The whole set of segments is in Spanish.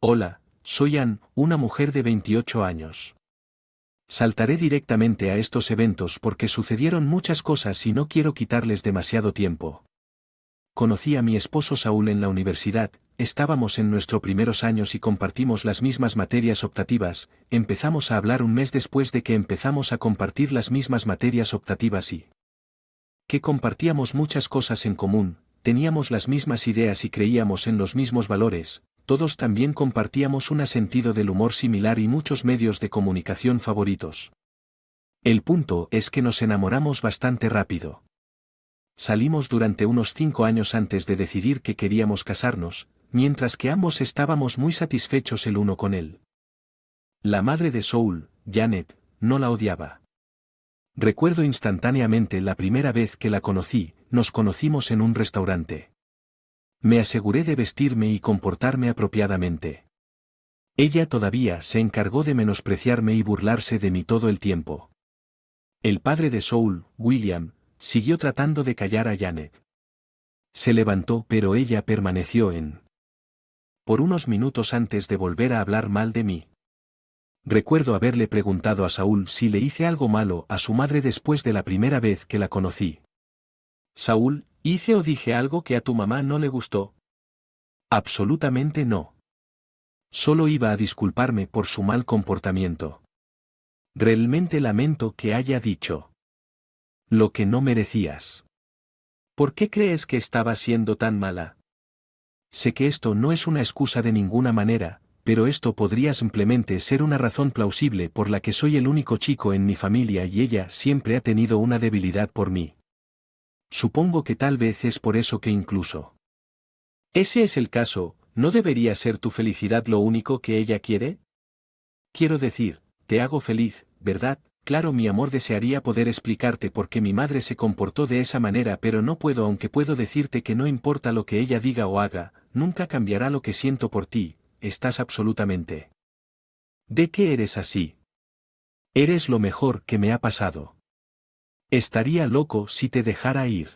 Hola, soy Ann, una mujer de 28 años. Saltaré directamente a estos eventos porque sucedieron muchas cosas y no quiero quitarles demasiado tiempo. Conocí a mi esposo Saúl en la universidad, estábamos en nuestros primeros años y compartimos las mismas materias optativas, empezamos a hablar un mes después de que empezamos a compartir las mismas materias optativas y que compartíamos muchas cosas en común, teníamos las mismas ideas y creíamos en los mismos valores, todos también compartíamos un sentido del humor similar y muchos medios de comunicación favoritos. El punto es que nos enamoramos bastante rápido. Salimos durante unos 5 años antes de decidir que queríamos casarnos, mientras que ambos estábamos muy satisfechos el uno con él. La madre de Saúl, Janet, no la odiaba. Recuerdo instantáneamente la primera vez que la conocí, nos conocimos en un restaurante. Me aseguré de vestirme y comportarme apropiadamente. Ella todavía se encargó de menospreciarme y burlarse de mí todo el tiempo. El padre de Saúl, William, siguió tratando de callar a Janet. Se levantó pero ella permaneció por unos minutos antes de volver a hablar mal de mí. Recuerdo haberle preguntado a Saúl si le hice algo malo a su madre después de la primera vez que la conocí. Saúl, ¿hice o dije algo que a tu mamá no le gustó? Absolutamente no. Solo iba a disculparme por su mal comportamiento. Realmente lamento que haya dicho lo que no merecías. ¿Por qué crees que estaba siendo tan mala? Sé que esto no es una excusa de ninguna manera, pero esto podría simplemente ser una razón plausible por la que soy el único chico en mi familia y ella siempre ha tenido una debilidad por mí. Supongo que tal vez es por eso que incluso. ¿Ese es el caso? ¿No debería ser tu felicidad lo único que ella quiere? Quiero decir, te hago feliz, ¿verdad? Claro, mi amor, desearía poder explicarte por qué mi madre se comportó de esa manera, pero no puedo, aunque puedo decirte que no importa lo que ella diga o haga, nunca cambiará lo que siento por ti, estás absolutamente. ¿De qué eres así? Eres lo mejor que me ha pasado. Estaría loco si te dejara ir.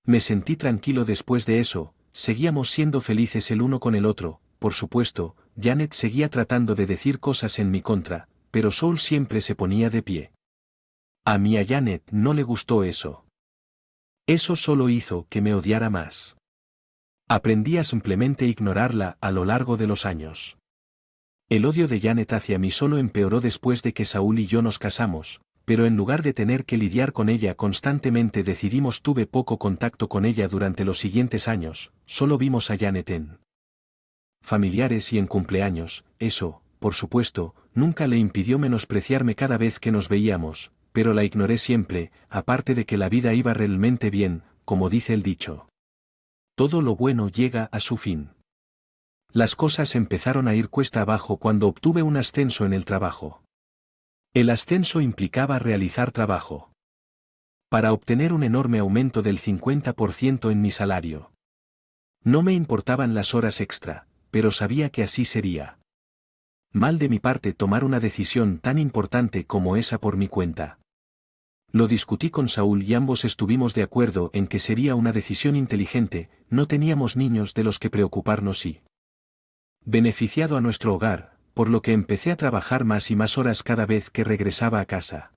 Me sentí tranquilo después de eso, seguíamos siendo felices el uno con el otro, por supuesto, Janet seguía tratando de decir cosas en mi contra, pero Saúl siempre se ponía de pie. A mí a Janet no le gustó eso. Eso solo hizo que me odiara más. Aprendí a simplemente ignorarla a lo largo de los años. El odio de Janet hacia mí solo empeoró después de que Saúl y yo nos casamos, pero en lugar de tener que lidiar con ella constantemente tuve poco contacto con ella durante los siguientes años, solo vimos a Janet en familiares y en cumpleaños, eso, por supuesto, nunca le impidió menospreciarme cada vez que nos veíamos, pero la ignoré siempre, aparte de que la vida iba realmente bien, como dice el dicho. Todo lo bueno llega a su fin. Las cosas empezaron a ir cuesta abajo cuando obtuve un ascenso en el trabajo. El ascenso implicaba realizar trabajo para obtener un enorme aumento del 50% en mi salario. No me importaban las horas extra, pero sabía que así sería. Mal de mi parte tomar una decisión tan importante como esa por mi cuenta. Lo discutí con Saúl y ambos estuvimos de acuerdo en que sería una decisión inteligente, no teníamos niños de los que preocuparnos y beneficiado a nuestro hogar, por lo que empecé a trabajar más y más horas cada vez que regresaba a casa.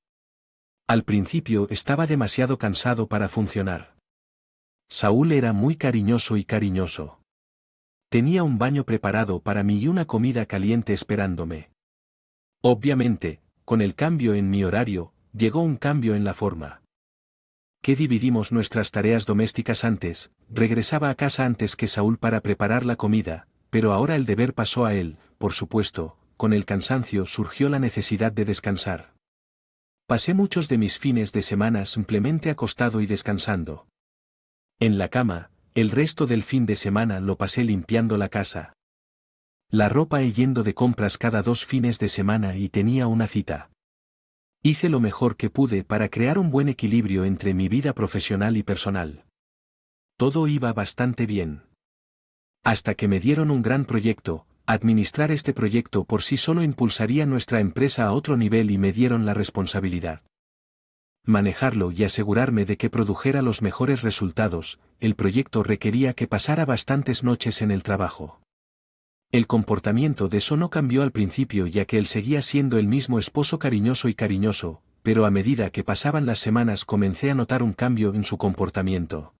Al principio estaba demasiado cansado para funcionar. Saúl era muy cariñoso y cariñoso. Tenía un baño preparado para mí y una comida caliente esperándome. Obviamente, con el cambio en mi horario, llegó un cambio en la forma que dividimos nuestras tareas domésticas antes, regresaba a casa antes que Saúl para preparar la comida, pero ahora el deber pasó a él, por supuesto, con el cansancio surgió la necesidad de descansar. Pasé muchos de mis fines de semana simplemente acostado y descansando. En la cama, el resto del fin de semana lo pasé limpiando la casa. La ropa y yendo de compras cada 2 fines de semana y tenía una cita. Hice lo mejor que pude para crear un buen equilibrio entre mi vida profesional y personal. Todo iba bastante bien. Hasta que me dieron un gran proyecto, administrar este proyecto por sí solo impulsaría nuestra empresa a otro nivel y me dieron la responsabilidad. Manejarlo y asegurarme de que produjera los mejores resultados, el proyecto requería que pasara bastantes noches en el trabajo. El comportamiento de So no cambió al principio ya que él seguía siendo el mismo esposo cariñoso, pero a medida que pasaban las semanas comencé a notar un cambio en su comportamiento.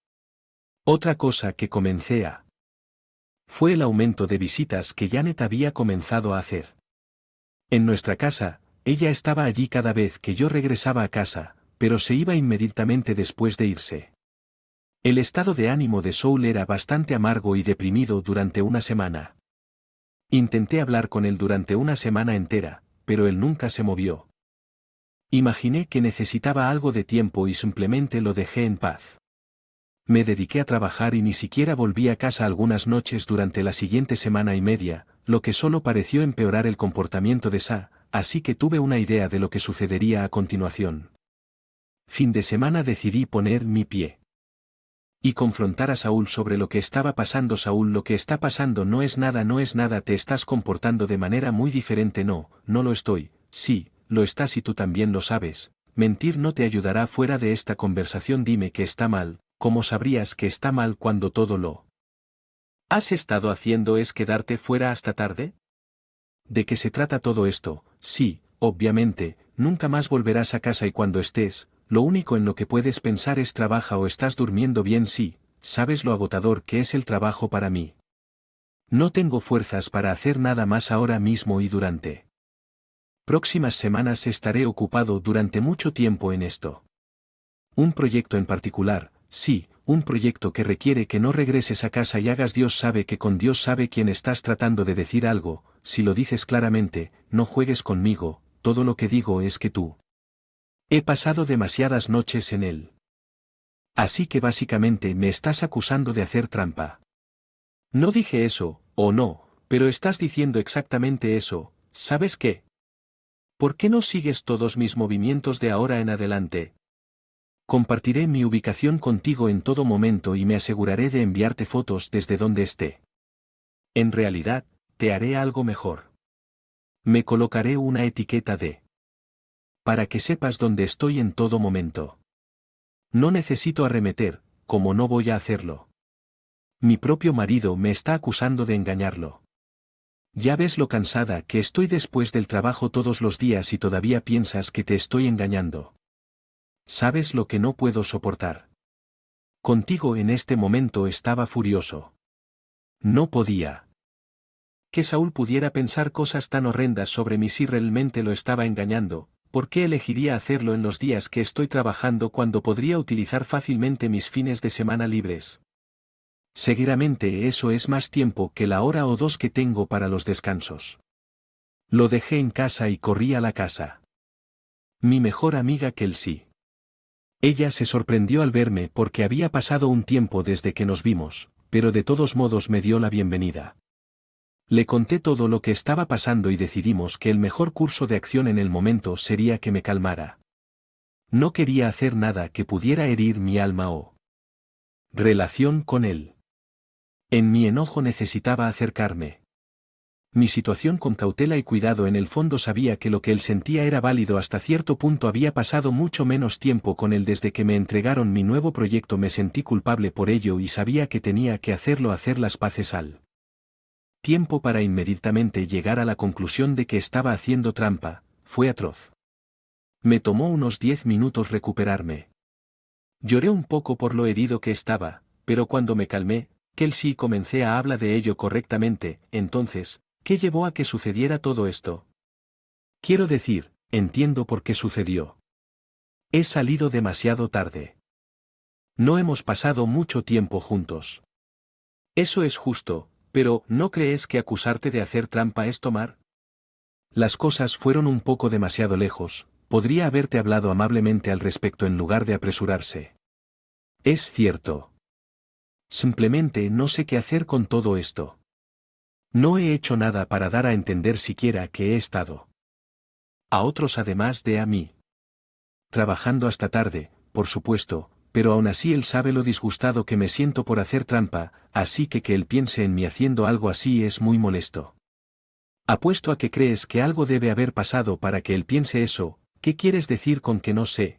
Otra cosa que comencé a fue el aumento de visitas que Janet había comenzado a hacer. En nuestra casa, ella estaba allí cada vez que yo regresaba a casa, pero se iba inmediatamente después de irse. El estado de ánimo de Saul era bastante amargo y deprimido durante una semana. Intenté hablar con él durante una semana entera, pero él nunca se movió. Imaginé que necesitaba algo de tiempo y simplemente lo dejé en paz. Me dediqué a trabajar y ni siquiera volví a casa algunas noches durante la siguiente semana y media, lo que solo pareció empeorar el comportamiento de Sa, así que tuve una idea de lo que sucedería a continuación. Fin de semana decidí poner mi pie y confrontar a Saúl sobre lo que estaba pasando. Saúl, lo que está pasando no es nada, te estás comportando de manera muy diferente. No lo estoy. Sí, lo estás y tú también lo sabes. Mentir no te ayudará fuera de esta conversación. Dime que está mal. ¿Cómo sabrías que está mal cuando todo lo has estado haciendo es quedarte fuera hasta tarde? ¿De qué se trata todo esto? Sí, obviamente, nunca más volverás a casa y cuando estés, lo único en lo que puedes pensar es trabaja o estás durmiendo bien. Sí, sabes lo agotador que es el trabajo para mí. No tengo fuerzas para hacer nada más ahora mismo y durante próximas semanas estaré ocupado durante mucho tiempo en esto. Un proyecto en particular, sí, un proyecto que requiere que no regreses a casa y hagas. Dios sabe que con Dios sabe quién estás tratando de decir algo, si lo dices claramente, no juegues conmigo, todo lo que digo es que tú. He pasado demasiadas noches en él. Así que básicamente me estás acusando de hacer trampa. No dije eso, o no, pero estás diciendo exactamente eso. ¿Sabes qué? ¿Por qué no sigues todos mis movimientos de ahora en adelante? Compartiré mi ubicación contigo en todo momento y me aseguraré de enviarte fotos desde donde esté. En realidad, te haré algo mejor. Me colocaré una etiqueta de para que sepas dónde estoy en todo momento. No necesito arremeter, como no voy a hacerlo. Mi propio marido me está acusando de engañarlo. Ya ves lo cansada que estoy después del trabajo todos los días y todavía piensas que te estoy engañando. ¿Sabes lo que no puedo soportar? Contigo en este momento estaba furioso. No podía. Que Saúl pudiera pensar cosas tan horrendas sobre mí si realmente lo estaba engañando. ¿Por qué elegiría hacerlo en los días que estoy trabajando cuando podría utilizar fácilmente mis fines de semana libres? Seguramente eso es más tiempo que la hora o dos que tengo para los descansos. Lo dejé en casa y corrí a la casa. Mi mejor amiga Kelsey. Ella se sorprendió al verme porque había pasado un tiempo desde que nos vimos, pero de todos modos me dio la bienvenida. Le conté todo lo que estaba pasando y decidimos que el mejor curso de acción en el momento sería que me calmara. No quería hacer nada que pudiera herir mi alma o relación con él. En mi enojo necesitaba acercarme. Mi situación con cautela y cuidado. En el fondo sabía que lo que él sentía era válido hasta cierto punto. Había pasado mucho menos tiempo con él desde que me entregaron mi nuevo proyecto. Me sentí culpable por ello y sabía que tenía que hacerlo. Hacer las paces al tiempo para inmediatamente llegar a la conclusión de que estaba haciendo trampa, fue atroz. Me tomó unos 10 minutos recuperarme. Lloré un poco por lo herido que estaba, pero cuando me calmé, Kelsey comencé a hablar de ello correctamente. Entonces, ¿qué llevó a que sucediera todo esto? Quiero decir, entiendo por qué sucedió. He salido demasiado tarde. No hemos pasado mucho tiempo juntos. Eso es justo, pero ¿no crees que acusarte de hacer trampa es tomar? Las cosas fueron un poco demasiado lejos. Podría haberte hablado amablemente al respecto en lugar de apresurarse. Es cierto. Simplemente no sé qué hacer con todo esto. No he hecho nada para dar a entender siquiera que he estado a otros además de a mí. Trabajando hasta tarde, por supuesto, pero aún así él sabe lo disgustado que me siento por hacer trampa, así que él piense en mí haciendo algo así es muy molesto. Apuesto a que crees que algo debe haber pasado para que él piense eso. ¿Qué quieres decir con que no sé?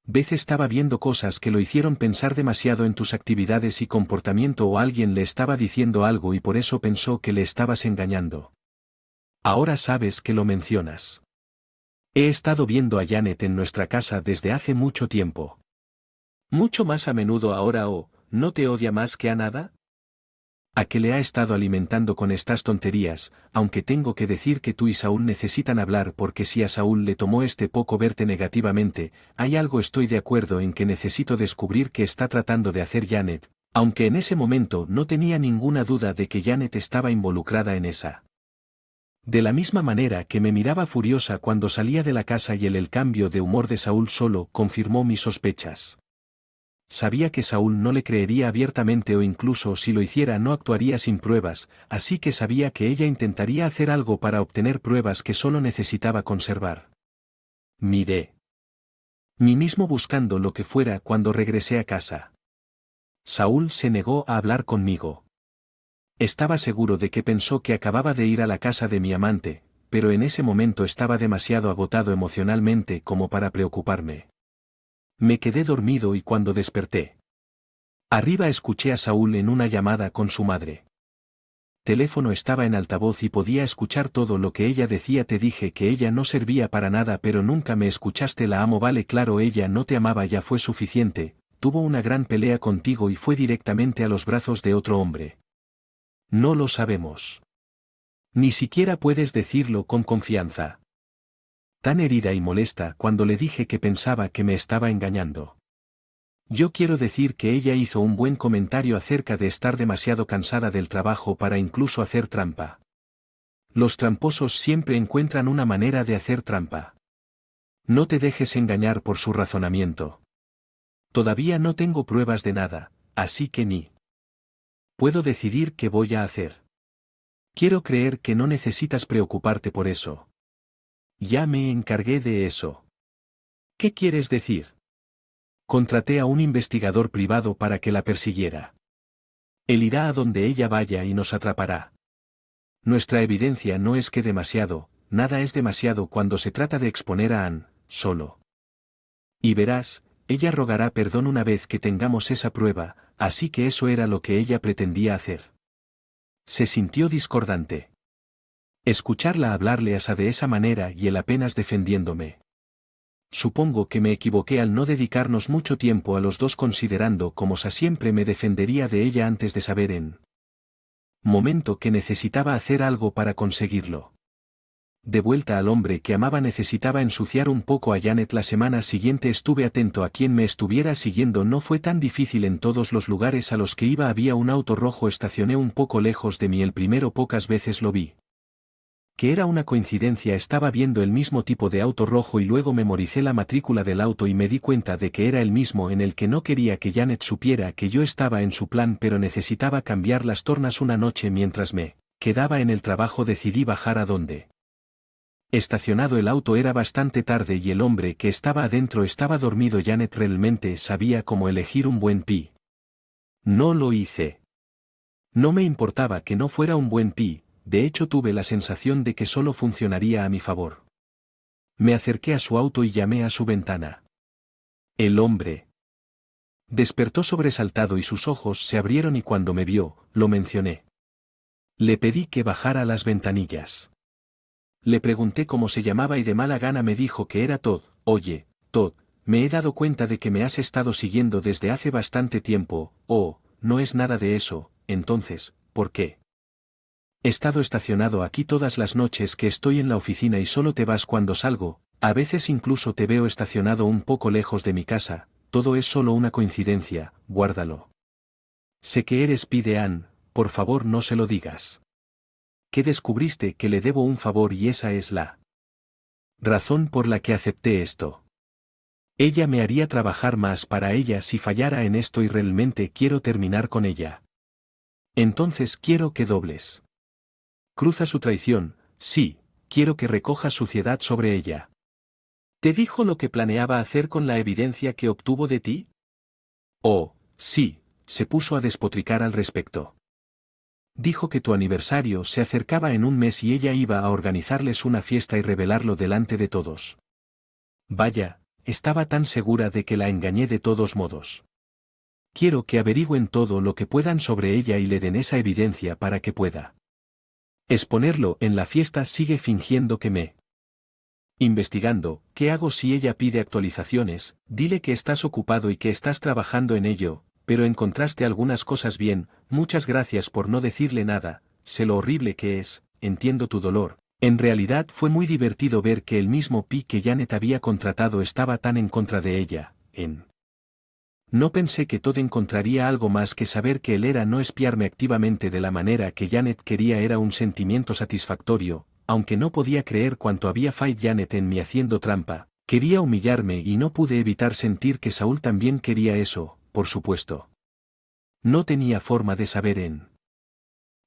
Beth estaba viendo cosas que lo hicieron pensar demasiado en tus actividades y comportamiento o alguien le estaba diciendo algo y por eso pensó que le estabas engañando. Ahora sabes que lo mencionas. He estado viendo a Janet en nuestra casa desde hace mucho tiempo. ¿Mucho más a menudo ahora o no te odia más que a nada? ¿A qué le ha estado alimentando con estas tonterías, aunque tengo que decir que tú y Saúl necesitan hablar porque si a Saúl le tomó poco verte negativamente, hay algo estoy de acuerdo en que necesito descubrir qué está tratando de hacer Janet, aunque en ese momento no tenía ninguna duda de que Janet estaba involucrada en esa. De la misma manera que me miraba furiosa cuando salía de la casa y el cambio de humor de Saúl solo confirmó mis sospechas. Sabía que Saúl no le creería abiertamente o incluso si lo hiciera no actuaría sin pruebas, así que sabía que ella intentaría hacer algo para obtener pruebas que solo necesitaba conservar. Miré mí mismo buscando lo que fuera cuando regresé a casa. Saúl se negó a hablar conmigo. Estaba seguro de que pensó que acababa de ir a la casa de mi amante, pero en ese momento estaba demasiado agotado emocionalmente como para preocuparme. Me quedé dormido y cuando desperté. Arriba escuché a Saúl en una llamada con su madre. Teléfono estaba en altavoz y podía escuchar todo lo que ella decía. Te dije que ella no servía para nada pero nunca me escuchaste. La amo. Vale, claro, ella no te amaba, ya fue suficiente, tuvo una gran pelea contigo y fue directamente a los brazos de otro hombre. No lo sabemos. Ni siquiera puedes decirlo con confianza. Tan herida y molesta cuando le dije que pensaba que me estaba engañando. Yo quiero decir que ella hizo un buen comentario acerca de estar demasiado cansada del trabajo para incluso hacer trampa. Los tramposos siempre encuentran una manera de hacer trampa. No te dejes engañar por su razonamiento. Todavía no tengo pruebas de nada, así que ni puedo decidir qué voy a hacer. Quiero creer que no necesitas preocuparte por eso. Ya me encargué de eso. ¿Qué quieres decir? Contraté a un investigador privado para que la persiguiera. Él irá a donde ella vaya y nos atrapará. Nuestra evidencia no es que demasiado, nada es demasiado cuando se trata de exponer a Anne, solo. Y verás, ella rogará perdón una vez que tengamos esa prueba, así que eso era lo que ella pretendía hacer. Se sintió discordante. Escucharla hablarle a Sa de esa manera y él apenas defendiéndome. Supongo que me equivoqué al no dedicarnos mucho tiempo a los dos considerando cómo Sa siempre me defendería de ella antes de saber en momento que necesitaba hacer algo para conseguirlo. De vuelta al hombre que amaba necesitaba ensuciar un poco a Janet. La semana siguiente estuve atento a quien me estuviera siguiendo. No fue tan difícil. En todos los lugares a los que iba había un auto rojo. Estacioné un poco lejos de mí. El primero pocas veces lo vi. Que era una coincidencia, estaba viendo el mismo tipo de auto rojo y luego memoricé la matrícula del auto y me di cuenta de que era el mismo en el que no quería que Janet supiera que yo estaba en su plan, pero necesitaba cambiar las tornas. Una noche mientras me quedaba en el trabajo decidí bajar a donde estacionado el auto. Era bastante tarde y el hombre que estaba adentro estaba dormido. Janet realmente sabía cómo elegir un buen pi. No lo hice. No me importaba que no fuera un buen pi. De hecho tuve la sensación de que solo funcionaría a mi favor. Me acerqué a su auto y llamé a su ventana. El hombre despertó sobresaltado y sus ojos se abrieron y cuando me vio, lo mencioné. Le pedí que bajara las ventanillas. Le pregunté cómo se llamaba y de mala gana me dijo que era Todd. Oye, Todd, me he dado cuenta de que me has estado siguiendo desde hace bastante tiempo. Oh, no es nada de eso. Entonces, ¿por qué? He estado estacionado aquí todas las noches que estoy en la oficina y solo te vas cuando salgo. A veces incluso te veo estacionado un poco lejos de mi casa. Todo es solo una coincidencia, guárdalo. Sé que eres Pi de Anne, por favor no se lo digas. Que descubriste que le debo un favor y esa es la razón por la que acepté esto. Ella me haría trabajar más para ella si fallara en esto y realmente quiero terminar con ella. Entonces quiero que dobles. Cruza su traición, sí, quiero que recojas suciedad sobre ella. ¿Te dijo lo que planeaba hacer con la evidencia que obtuvo de ti? Oh, sí, se puso a despotricar al respecto. Dijo que tu aniversario se acercaba en un mes y ella iba a organizarles una fiesta y revelarlo delante de todos. Vaya, estaba tan segura de que la engañé de todos modos. Quiero que averigüen todo lo que puedan sobre ella y le den esa evidencia para que pueda exponerlo en la fiesta. Sigue fingiendo que me investigando. ¿Qué hago si ella pide actualizaciones? Dile que estás ocupado y que estás trabajando en ello, pero encontraste algunas cosas bien. Muchas gracias por no decirle nada. Sé lo horrible que es, entiendo tu dolor. En realidad fue muy divertido ver que el mismo Pi que Janet había contratado estaba tan en contra de ella. No pensé que Todd encontraría algo más que saber que él era no espiarme activamente de la manera que Janet quería. Era un sentimiento satisfactorio, aunque no podía creer cuánto había fallado Janet en mí haciendo trampa. Quería humillarme y no pude evitar sentir que Saúl también quería eso, por supuesto. No tenía forma de saber en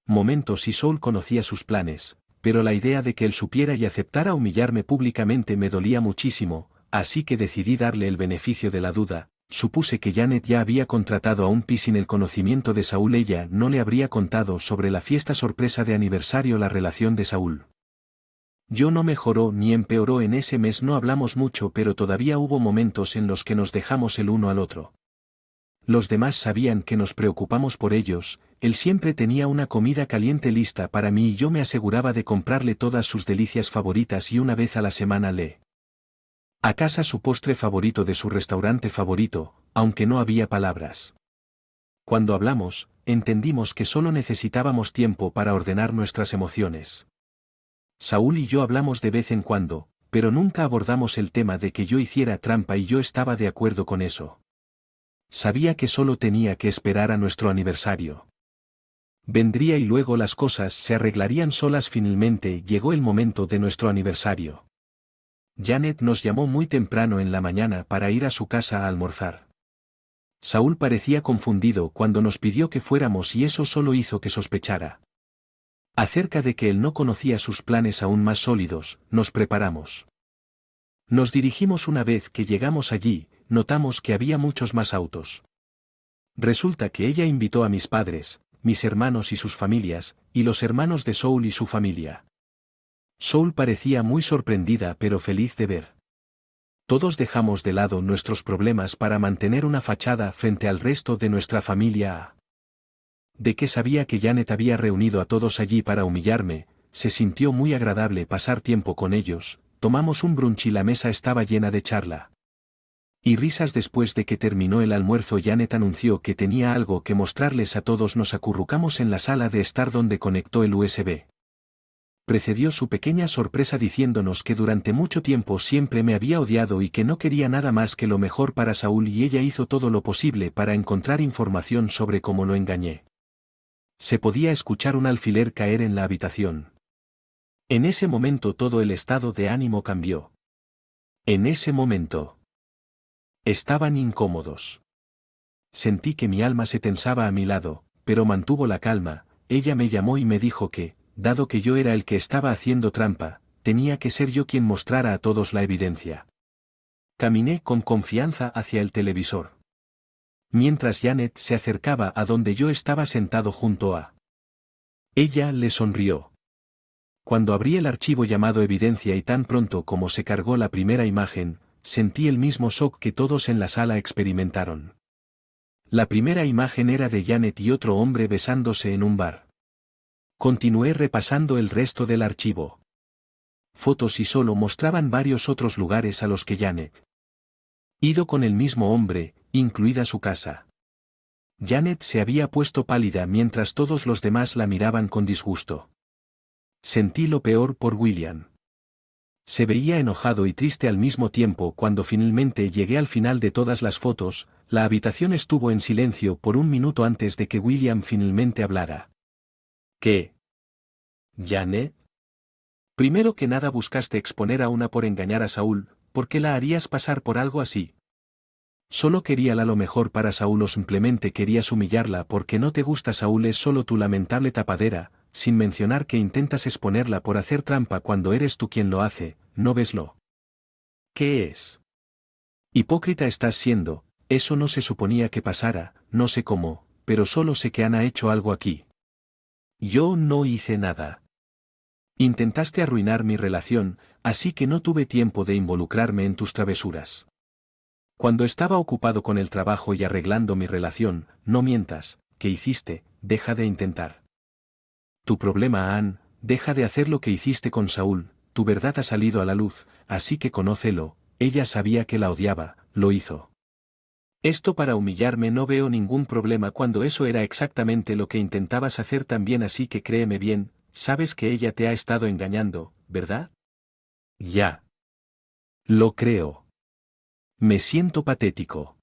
momentos si Saúl conocía sus planes, pero la idea de que él supiera y aceptara humillarme públicamente me dolía muchísimo, así que decidí darle el beneficio de la duda. Supuse que Janet ya había contratado a un Pi sin el conocimiento de Saúl. Ella no le habría contado sobre la fiesta sorpresa de aniversario. La relación de Saúl yo no mejoró ni empeoró en ese mes. No hablamos mucho, pero todavía hubo momentos en los que nos dejamos el uno al otro. Los demás sabían que nos preocupamos por ellos. Él siempre tenía una comida caliente lista para mí y yo me aseguraba de comprarle todas sus delicias favoritas y una vez a la semana le a casa su postre favorito de su restaurante favorito, aunque no había palabras. Cuando hablamos, entendimos que solo necesitábamos tiempo para ordenar nuestras emociones. Saúl y yo hablamos de vez en cuando, pero nunca abordamos el tema de que yo hiciera trampa y yo estaba de acuerdo con eso. Sabía que solo tenía que esperar a nuestro aniversario. Vendría y luego las cosas se arreglarían solas. Finalmente llegó el momento de nuestro aniversario. Janet nos llamó muy temprano en la mañana para ir a su casa a almorzar. Saúl parecía confundido cuando nos pidió que fuéramos y eso solo hizo que sospechara acerca de que él no conocía sus planes aún más sólidos. Nos preparamos. Nos dirigimos. Una vez que llegamos allí, notamos que había muchos más autos. Resulta que ella invitó a mis padres, mis hermanos y sus familias, y los hermanos de Saúl y su familia. Saúl parecía muy sorprendida pero feliz de ver. Todos dejamos de lado nuestros problemas para mantener una fachada frente al resto de nuestra familia. De que sabía que Janet había reunido a todos allí para humillarme, se sintió muy agradable pasar tiempo con ellos. Tomamos un brunch y la mesa estaba llena de charla y risas. Después de que terminó el almuerzo, Janet anunció que tenía algo que mostrarles a todos. Nos acurrucamos en la sala de estar donde conectó el USB. Precedió su pequeña sorpresa diciéndonos que durante mucho tiempo siempre me había odiado y que no quería nada más que lo mejor para Saúl, y ella hizo todo lo posible para encontrar información sobre cómo lo engañé. Se podía escuchar un alfiler caer en la habitación. En ese momento todo el estado de ánimo cambió. En ese momento estaban incómodos. Sentí que mi alma se tensaba a mi lado, pero mantuvo la calma. Ella me llamó y me dijo que, dado que yo era el que estaba haciendo trampa, tenía que ser yo quien mostrara a todos la evidencia. Caminé con confianza hacia el televisor. Mientras Janet se acercaba a donde yo estaba sentado junto a ella, le sonrió. Cuando abrí el archivo llamado Evidencia y tan pronto como se cargó la primera imagen, sentí el mismo shock que todos en la sala experimentaron. La primera imagen era de Janet y otro hombre besándose en un bar. Continué repasando el resto del archivo. Fotos y solo mostraban varios otros lugares a los que Janet ido con el mismo hombre, incluida su casa. Janet se había puesto pálida mientras todos los demás la miraban con disgusto. Sentí lo peor por William. Se veía enojado y triste al mismo tiempo. Cuando finalmente llegué al final de todas las fotos, la habitación estuvo en silencio por un minuto antes de que William finalmente hablara. ¿Qué? ¿Janet? Primero que nada buscaste exponer a una por engañar a Saúl. ¿Por qué la harías pasar por algo así? Solo quería lo mejor para Saúl o simplemente querías humillarla porque no te gusta Saúl. Es solo tu lamentable tapadera, sin mencionar que intentas exponerla por hacer trampa cuando eres tú quien lo hace. ¿No ves lo que es? Hipócrita estás siendo. Eso no se suponía que pasara. No sé cómo, pero solo sé que Ana ha hecho algo aquí. Yo no hice nada. Intentaste arruinar mi relación, así que no tuve tiempo de involucrarme en tus travesuras. Cuando estaba ocupado con el trabajo y arreglando mi relación, no mientas, ¿qué hiciste? Deja de intentar. Tu problema, Ann, deja de hacer lo que hiciste con Saúl, tu verdad ha salido a la luz, así que conócelo, ella sabía que la odiaba, lo hizo. Esto para humillarme no veo ningún problema cuando eso era exactamente lo que intentabas hacer también, así que créeme bien, sabes que ella te ha estado engañando, ¿verdad? Ya. Lo creo. Me siento patético.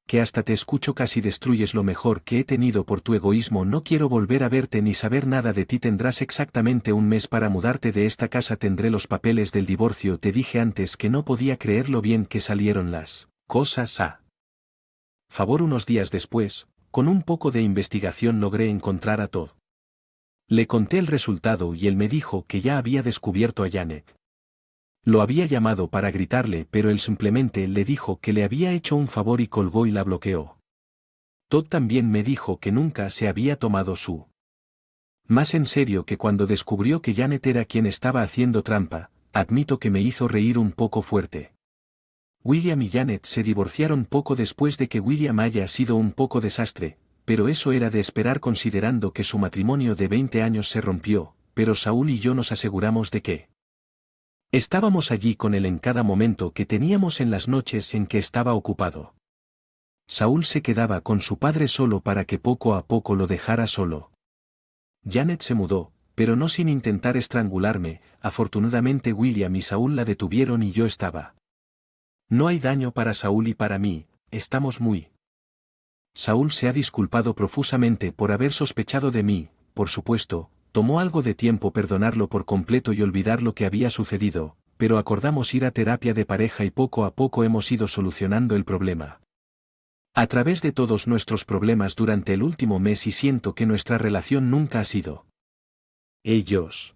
Que hasta te escucho casi destruyes lo mejor que he tenido por tu egoísmo. No quiero volver a verte ni saber nada de ti. Tendrás exactamente un mes para mudarte de esta casa. Tendré los papeles del divorcio. Te dije antes que no podía creer lo bien que salieron las cosas a favor. Unos días después, con un poco de investigación logré encontrar a Todd. Le conté el resultado y él me dijo que ya había descubierto a Janet. Lo había llamado para gritarle, pero él simplemente le dijo que le había hecho un favor y colgó y la bloqueó. Todd también me dijo que nunca se había tomado su más en serio que cuando descubrió que Janet era quien estaba haciendo trampa. Admito que me hizo reír un poco fuerte. William y Janet se divorciaron poco después de que William haya sido un poco desastre, pero eso era de esperar considerando que su matrimonio de 20 años se rompió, pero Saúl y yo nos aseguramos de que estábamos allí con él en cada momento que teníamos en las noches en que estaba ocupado. Saúl se quedaba con su padre solo para que poco a poco lo dejara solo. Janet se mudó, pero no sin intentar estrangularme. Afortunadamente William y Saúl la detuvieron y yo estaba. No hay daño para Saúl y para mí, estamos muy. Saúl se ha disculpado profusamente por haber sospechado de mí, por supuesto. Tomó algo de tiempo perdonarlo por completo y olvidar lo que había sucedido, pero acordamos ir a terapia de pareja y poco a poco hemos ido solucionando el problema. A través de todos nuestros problemas durante el último mes y siento que nuestra relación nunca ha sido. Ellos.